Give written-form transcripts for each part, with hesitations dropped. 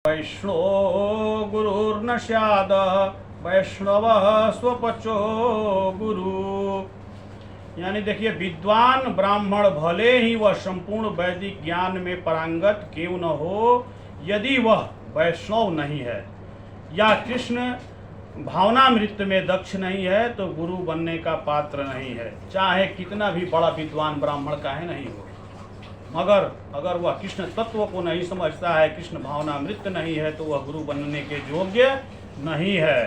वैष्णो गुरुर्न स्याद वैष्णव स्वपचो गुरु। यानी देखिए, विद्वान ब्राह्मण भले ही वह संपूर्ण वैदिक ज्ञान में पारंगत क्यों न हो, यदि वह वैष्णव नहीं है या कृष्ण भावनामृत में दक्ष नहीं है तो गुरु बनने का पात्र नहीं है, चाहे कितना भी बड़ा विद्वान ब्राह्मण काहे नहीं हो। मगर अगर वह कृष्ण तत्व को नहीं समझता है, कृष्ण भावनामृत नहीं है, तो वह गुरु बनने के योग्य नहीं है।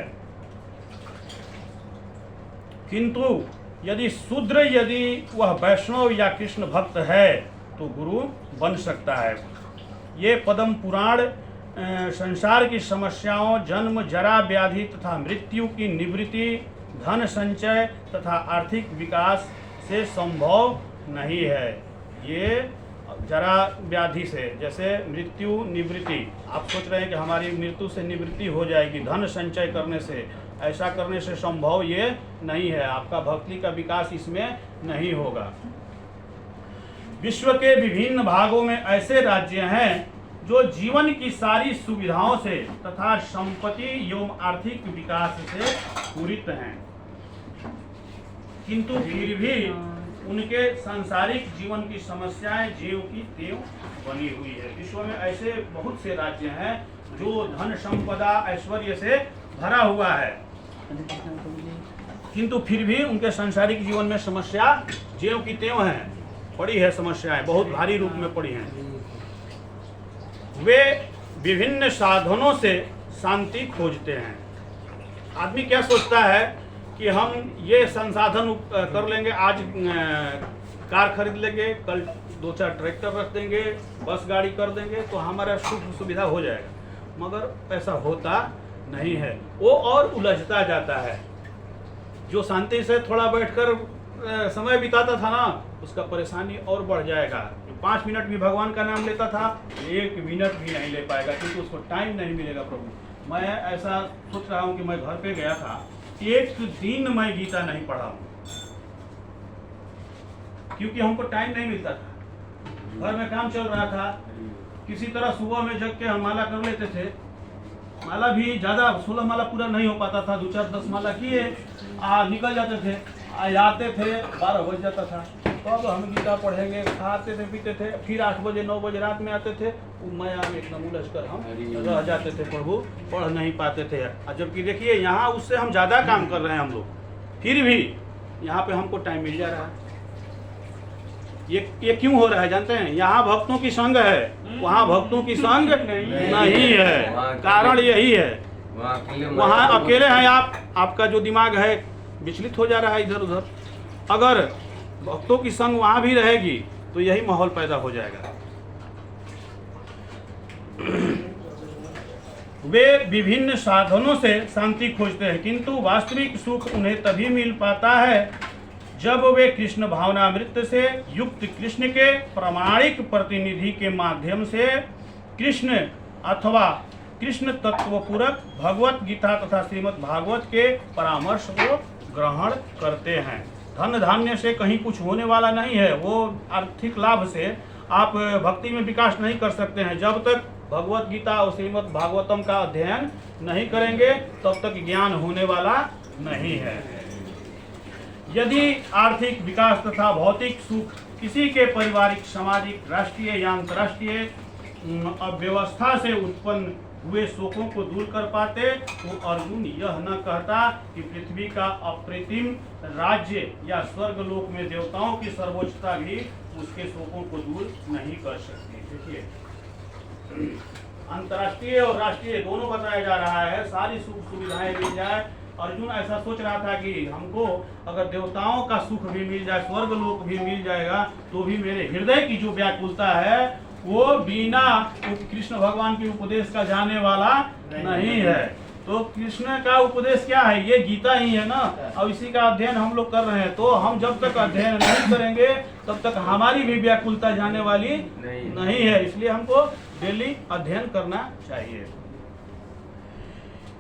किंतु यदि वह वैष्णव या कृष्ण भक्त है तो गुरु बन सकता है। ये पद्म पुराण संसार की समस्याओं, जन्म जरा व्याधि तथा मृत्यु की निवृत्ति, धन संचय तथा आर्थिक विकास से संभव नहीं है। ये जरा व्याधि से, जैसे मृत्यु निवृत्ति, आप सोच रहे हैं कि हमारी मृत्यु से निवृत्ति हो जाएगी धन संचय करने से, ऐसा करने से संभव ये नहीं है। आपका भक्ति का विकास इसमें नहीं होगा। विश्व के विभिन्न भागों में ऐसे राज्य हैं जो जीवन की सारी सुविधाओं से तथा संपत्ति एवं आर्थिक विकास से पूरित हैं, किंतु फिर भी उनके सांसारिक जीवन की समस्याएं ज्यों की त्यों बनी हुई है। विश्व में ऐसे बहुत से राज्य हैं जो धन संपदा ऐश्वर्य से भरा हुआ है, किंतु फिर भी उनके सांसारिक जीवन में समस्या ज्यों की त्यों है, पड़ी है समस्याएं, बहुत भारी रूप में पड़ी हैं। वे विभिन्न साधनों से शांति खोजते हैं। आदमी क्या सोचता है कि हम ये संसाधन कर लेंगे, आज कार खरीद लेंगे, कल 2-4 ट्रैक्टर रख देंगे, बस गाड़ी कर देंगे तो हमारा सुख सुविधा हो जाएगा। मगर ऐसा होता नहीं है, वो और उलझता जाता है। जो शांति से थोड़ा बैठकर समय बिताता था ना, उसका परेशानी और बढ़ जाएगा। 5 मिनट भी भगवान का नाम लेता था, 1 मिनट भी नहीं ले पाएगा, क्योंकि उसको टाइम नहीं मिलेगा। प्रभु, मैं ऐसा सोच रहा हूँ कि मैं घर पे गया था, 1 दिन मैं गीता नहीं पढ़ा हूँ, क्योंकि हमको टाइम नहीं मिलता था, घर में काम चल रहा था। किसी तरह सुबह में जग के हम माला कर लेते थे। माला भी ज़्यादा 16 माला पूरा नहीं हो पाता था, 2-4-10 माला किए निकल जाते थे, आते थे 12 बज जाता था। तो अब हम गीता पढ़ेंगे, खाते थे पीते थे, फिर 8 बजे 9 बजे रात में आते थे, माया में एकदम उलझ कर हम रह जाते थे, प्रभु पढ़ नहीं पाते थे। जबकि देखिए यहाँ उससे हम ज़्यादा काम कर रहे हैं हम लोग, फिर भी यहाँ पे हमको टाइम मिल जा रहा है। ये क्यों हो रहा है जानते हैं? यहाँ भक्तों की संग है, वहाँ भक्तों की संग नहीं है। कारण यही है, वहाँ अकेले हैं आप, आपका जो दिमाग है विचलित हो जा रहा है इधर उधर। अगर भक्तों की संग वहाँ भी रहेगी तो यही माहौल पैदा हो जाएगा। वे विभिन्न साधनों से शांति खोजते हैं, किंतु वास्तविक सुख उन्हें तभी मिल पाता है जब वे कृष्ण भावनामृत से युक्त कृष्ण के प्रामाणिक प्रतिनिधि के माध्यम से कृष्ण अथवा कृष्ण तत्वपूरक भगवत गीता तथा श्रीमद् भागवत के परामर्श को ग्रहण करते हैं। धन धान्य से कहीं कुछ होने वाला नहीं है, वो आर्थिक लाभ से आप भक्ति में विकास नहीं कर सकते हैं। जब तक भगवत गीता और श्रीमद् भागवतम का अध्ययन नहीं करेंगे तब तक ज्ञान होने वाला नहीं है। यदि आर्थिक विकास तथा भौतिक सुख किसी के पारिवारिक, सामाजिक, राष्ट्रीय या अंतर्राष्ट्रीय अव्यवस्था से उत्पन्न हुए शोकों को दूर कर पाते तो अर्जुन यह न कहता कि पृथ्वी का अप्रतिम राज्य या स्वर्गलोक में देवताओं की सर्वोच्चता भी उसके शोकों को दूर नहीं कर सकती। देखिए, अंतर्राष्ट्रीय और राष्ट्रीय दोनों बताया जा रहा है, सारी सुख सुविधाएं मिल जाए। अर्जुन ऐसा सोच रहा था कि हमको अगर देवताओं का सुख भी मिल जाए, स्वर्गलोक भी मिल जाएगा, तो भी मेरे हृदय की जो व्याकुलता है वो बिना कृष्ण भगवान के उपदेश का जाने वाला नहीं है। तो कृष्ण का उपदेश क्या है? ये गीता ही है ना, और इसी का अध्ययन हम लोग कर रहे हैं। तो हम जब तक अध्ययन नहीं करेंगे तब तक हमारी भी व्याकुलता जाने वाली नहीं है। इसलिए हमको डेली अध्ययन करना चाहिए।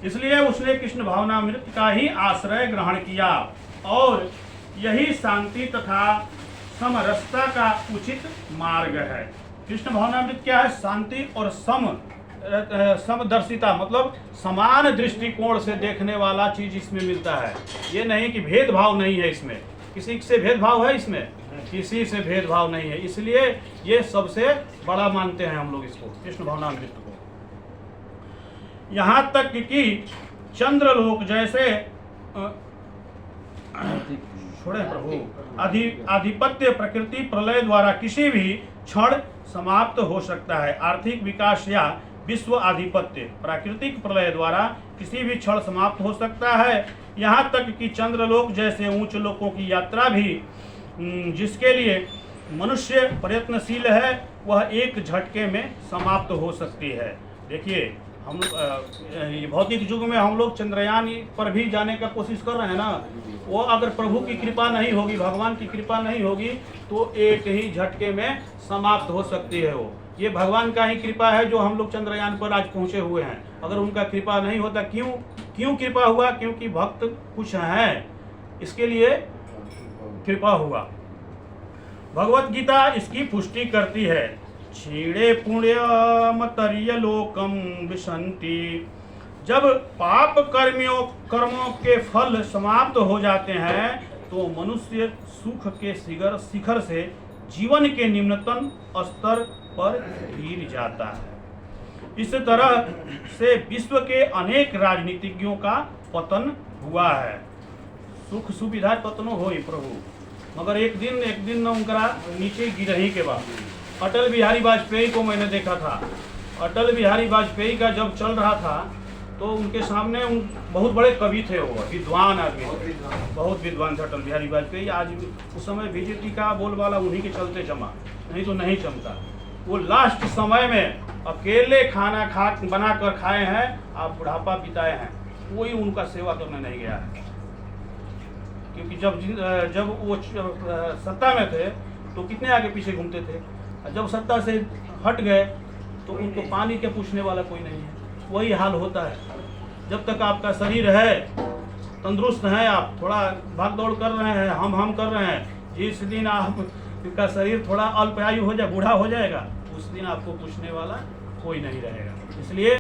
इसलिए उसने कृष्ण भावनामृत का ही आश्रय ग्रहण किया और यही शांति तथा समरसता का उचित मार्ग है। कृष्ण भावनामृत क्या है? शांति और सम समदर्शिता मतलब समान दृष्टिकोण से देखने वाला चीज इसमें मिलता है। ये नहीं कि भेदभाव नहीं है इसमें, किसी से भेदभाव है इसमें, किसी से भेदभाव नहीं है। इसलिए ये सबसे बड़ा मानते हैं हम लोग इसको, कृष्ण भावनामृत को। यहाँ तक कि चंद्रलोक जैसे छोड़े प्रभु आधिपत्य प्रकृति प्रलय द्वारा किसी भी क्षण समाप्त हो सकता है। आर्थिक विकास या विश्व आधिपत्य प्राकृतिक प्रलय द्वारा किसी भी क्षण समाप्त हो सकता है। यहाँ तक कि चंद्रलोक जैसे उच्च लोकों की यात्रा भी जिसके लिए मनुष्य प्रयत्नशील है वह एक झटके में समाप्त हो सकती है। देखिए हम ये भौतिक युग में हम लोग चंद्रयान पर भी जाने का कोशिश कर रहे हैं ना, वो अगर प्रभु की कृपा नहीं होगी, भगवान की कृपा नहीं होगी तो एक ही झटके में समाप्त हो सकती है। वो ये भगवान का ही कृपा है जो हम लोग चंद्रयान पर आज पहुंचे हुए हैं। अगर उनका कृपा नहीं होता, क्यों कृपा हुआ? क्योंकि भक्त कुछ हैं, इसके लिए कृपा हुआ। भगवत गीता इसकी पुष्टि करती है। क्षीणे पुण्यमतर्य लोकम विशन्ति। जब पाप कर्मों के फल समाप्त हो जाते हैं तो मनुष्य सुख के शिखर से जीवन के निम्नतम स्तर पर गिर जाता है। इस तरह से विश्व के अनेक राजनीतिज्ञों का पतन हुआ है। सुख सुविधा पतनो हो प्रभु, मगर एक दिन उनका नीचे गिरही के बाद। अटल बिहारी वाजपेयी को मैंने देखा था। अटल बिहारी वाजपेयी का जब चल रहा था तो उनके सामने बहुत बड़े कवि थे, वो विद्वान आदमी थे, बहुत विद्वान थे अटल बिहारी वाजपेयी। आज उस समय बीजेपी का बोलबाला उन्हीं के चलते जमा, नहीं तो नहीं जमता। वो लास्ट समय में अकेले खाना बना कर खाए हैं, आप बुढ़ापा बिताए हैं, कोई उनका सेवा करने नहीं गया है। क्योंकि जब वो सत्ता में थे तो कितने आगे पीछे घूमते थे, जब सत्ता से हट गए तो उनको पानी के पूछने वाला कोई नहीं है। वही हाल होता है। जब तक आपका शरीर है, तंदुरुस्त है, आप थोड़ा भाग दौड़ कर रहे हैं, हम कर रहे हैं, जिस दिन आपका शरीर थोड़ा अल्पायु हो जाए, बूढ़ा हो जाएगा, उस दिन आपको पूछने वाला कोई नहीं रहेगा। इसलिए